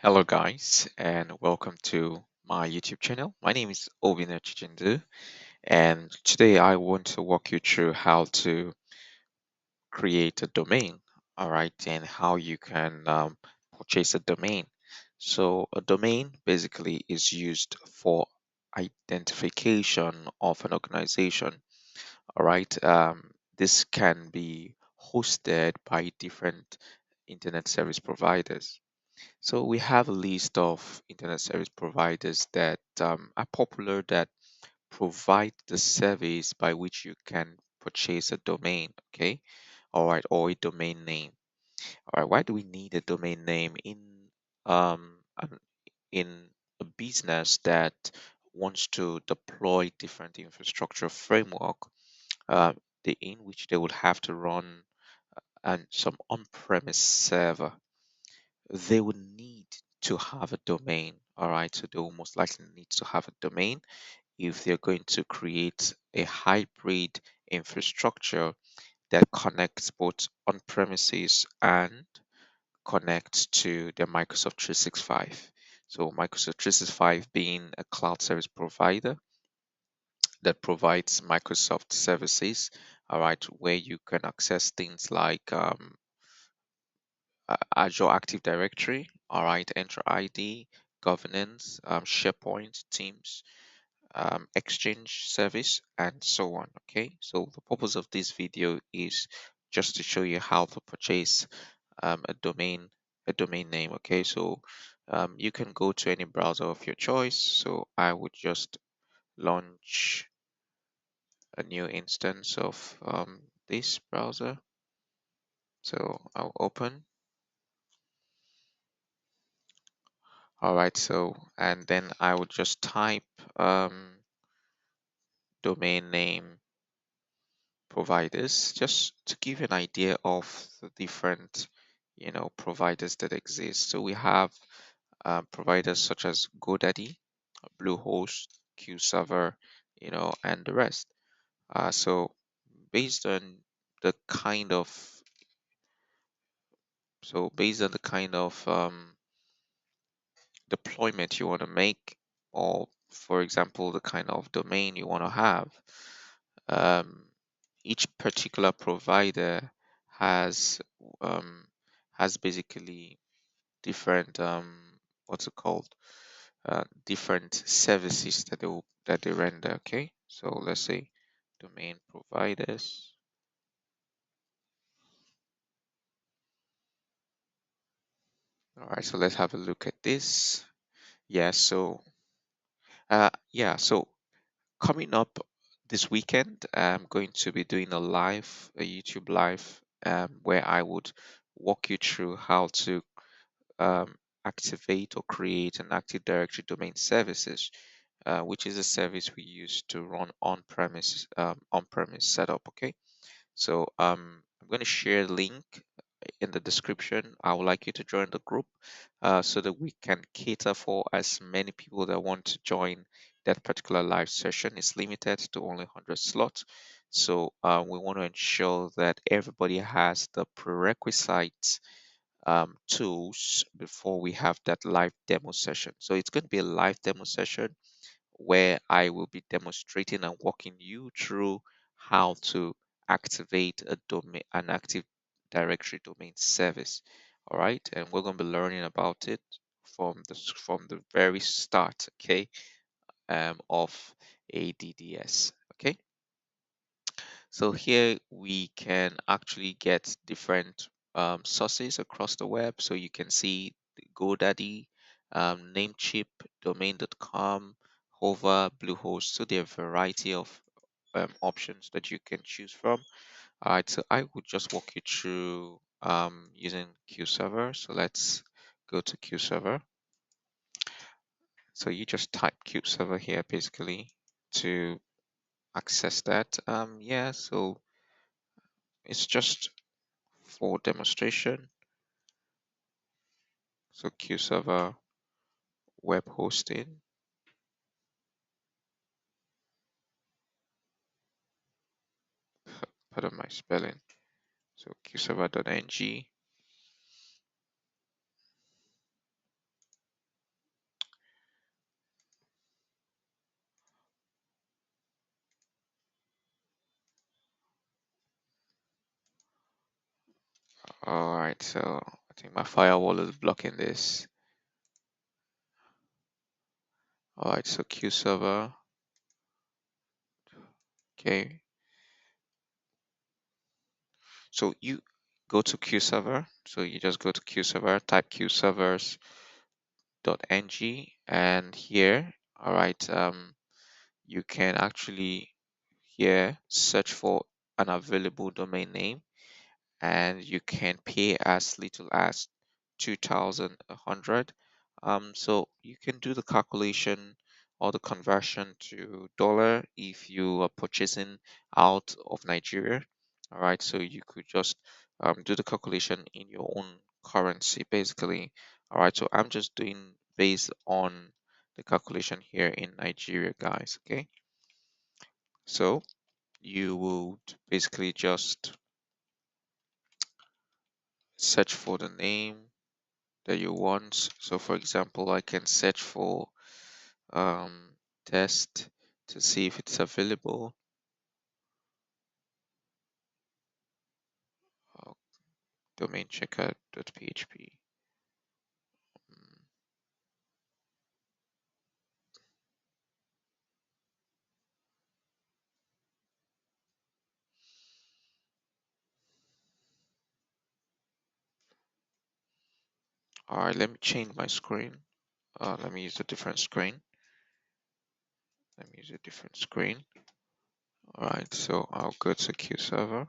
Hello guys and welcome to my YouTube channel. My name is Obina Chichindu and today I want to walk you through how to create a domain, all right, and how you can purchase a domain. So a domain basically is used for identification of an organization, all right. This can be hosted by different internet service providers. So we have a list of internet service providers that are popular that provide the service by which you can purchase a domain, okay? All right, or a domain name. All right, why do we need a domain name in a business that wants to deploy different infrastructure framework, uh, in which they would have to run and some on-premise server? They would need to have a domain. All right, so they will most likely need to have a domain if they're going to create a hybrid infrastructure that connects both on premises and connects to the Microsoft 365. So Microsoft 365 being a cloud service provider that provides Microsoft services, all right, where you can access things like Azure Active Directory, all right, Enter ID, governance, SharePoint, Teams, Exchange service, and so on. Okay, so the purpose of this video is just to show you how to purchase a domain name. Okay, so you can go to any browser of your choice. So I would just launch a new instance of this browser. So I'll open. All right, so and then I would just type domain name providers just to give you an idea of the different providers that exist. So we have providers such as GoDaddy, Bluehost, QServer, and the rest. So based on the kind of based on the kind of deployment you want to make, or for example, the kind of domain you want to have. Um, each particular provider has um, has basically different what's it called different services that they render. Okay, so let's say domain providers. All right, so let's have a look at this. Yeah, so coming up this weekend, I'm going to be doing a YouTube live, where I would walk you through how to um, activate or create an Active Directory domain services, which is a service we use to run on-premise setup. Okay, so I'm going to share the link in the description. I would like you to join the group so that we can cater for as many people that want to join that particular live session. It's limited to only 100 slots. So we want to ensure that everybody has the prerequisites tools before we have that live demo session. So it's going to be a live demo session where I will be demonstrating and walking you through how to activate an Active Directory domain service. All right, and we're going to be learning about it from the very start, okay, of ADDS. Okay, so here we can actually get different sources across the web. So you can see GoDaddy, Namecheap, domain.com, Hover, Bluehost. So there are a variety of options that you can choose from. All right, so I would just walk you through using QServer. So let's go to QServer. So you just type QServer here basically to access that. Yeah, so it's just for demonstration. So QServer web hosting. Pardon my spelling. So qserver.ng. All right, so I think my firewall is blocking this. All right, so Q server. Okay, so you go to Q server. So you just go to Q server, type QServers.ng, and here, all right, you can actually here search for an available domain name, and you can pay as little as 2,100. So you can do the calculation or the conversion to dollar if you are purchasing out of Nigeria. All right, so you could just do the calculation in your own currency, basically. All right, so I'm just doing based on the calculation here in Nigeria, guys. Okay, so you would basically just search for the name that you want. So for example, I can search for test to see if it's available. uh, Domain checker.php. All right, let me change my screen. Let me use a different screen. All right, so I'll go to QServer.ng.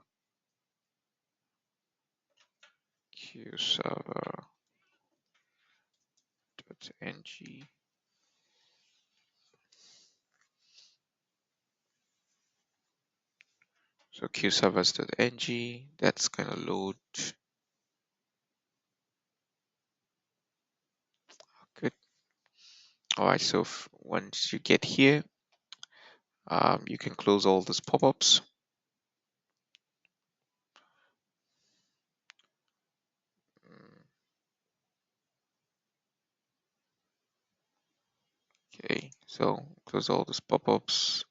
So QServers.ng, that's gonna load. Good. All right, so once you get here, you can close all these pop-ups. Okay, so close all these pop-ups.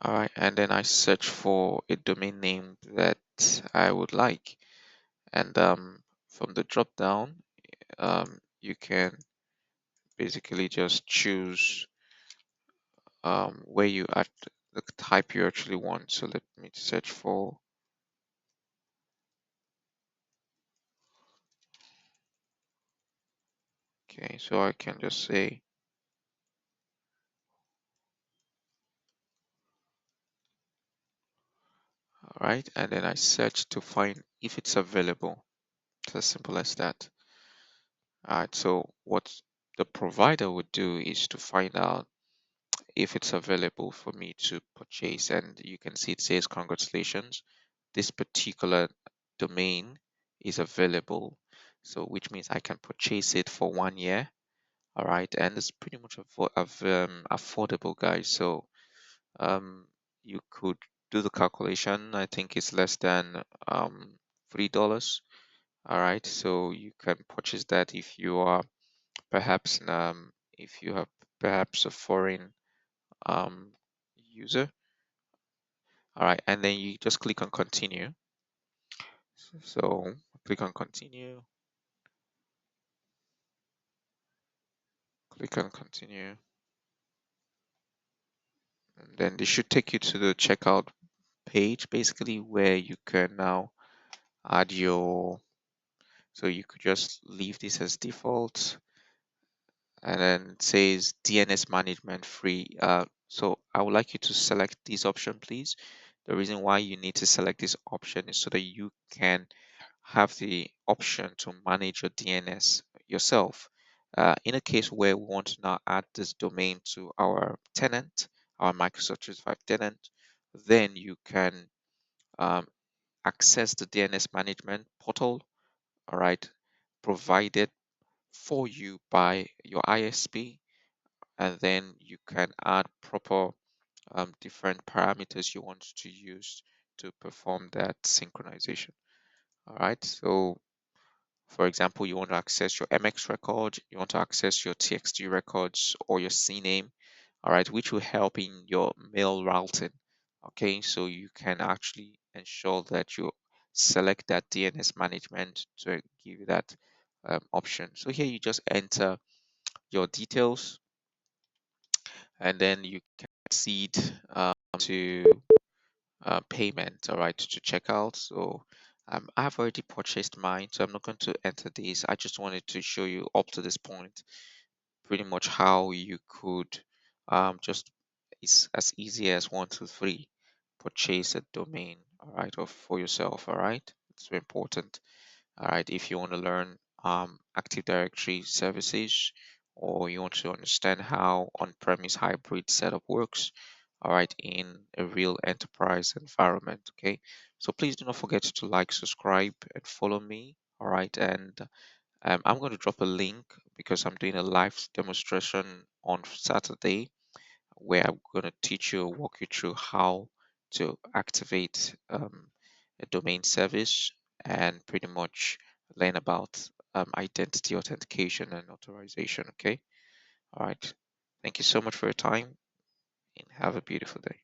All right, and then I search for a domain name that I would like, and from the drop down, you can basically just choose where you add the type you actually want. So let me search for. Okay, so I can just say, all right, and then I search to find if it's available. It's as simple as that. All right, so what the provider would do is to find out if it's available for me to purchase, and you can see it says congratulations, this particular domain is available, so which means I can purchase it for 1 year. All right, and it's pretty much affordable, guys. So you could do the calculation. I think it's less than $3. All right, so you can purchase that if you are perhaps if you have perhaps a foreign user. All right, and then you just click on continue. So click on continue, click on continue, and then this should take you to the checkout page, basically where you can now add your, so you could just leave this as default, and then it says DNS management free. So I would like you to select this option, please. The reason why you need to select this option is so that you can have the option to manage your DNS yourself. In a case where we want to now add this domain to our tenant, our Microsoft 365 tenant, then you can um, access the DNS management portal, all right, provided for you by your ISP, and then you can add proper different parameters you want to use to perform that synchronization. All right, so for example, you want to access your MX record, you want to access your TXT records or your CNAME, all right, which will help in your mail routing. Okay, so you can actually ensure that you select that DNS management to give you that option. So here you just enter your details, and then you can proceed to payment, all right, to checkout. So I've already purchased mine, so I'm not going to enter this. I just wanted to show you up to this point pretty much how you could just, it's as easy as 1 2 3 purchase a domain, all right, or for yourself, all right. It's very important. All right, if you want to learn Active Directory services, or you want to understand how on-premise hybrid setup works, all right, in a real enterprise environment, okay. So please do not forget to like, subscribe, and follow me, all right. And I'm going to drop a link because I'm doing a live demonstration on Saturday where I'm going to teach you, walk you through how to activate a domain service and pretty much learn about identity authentication and authorization. Okay. All right. Thank you so much for your time and have a beautiful day.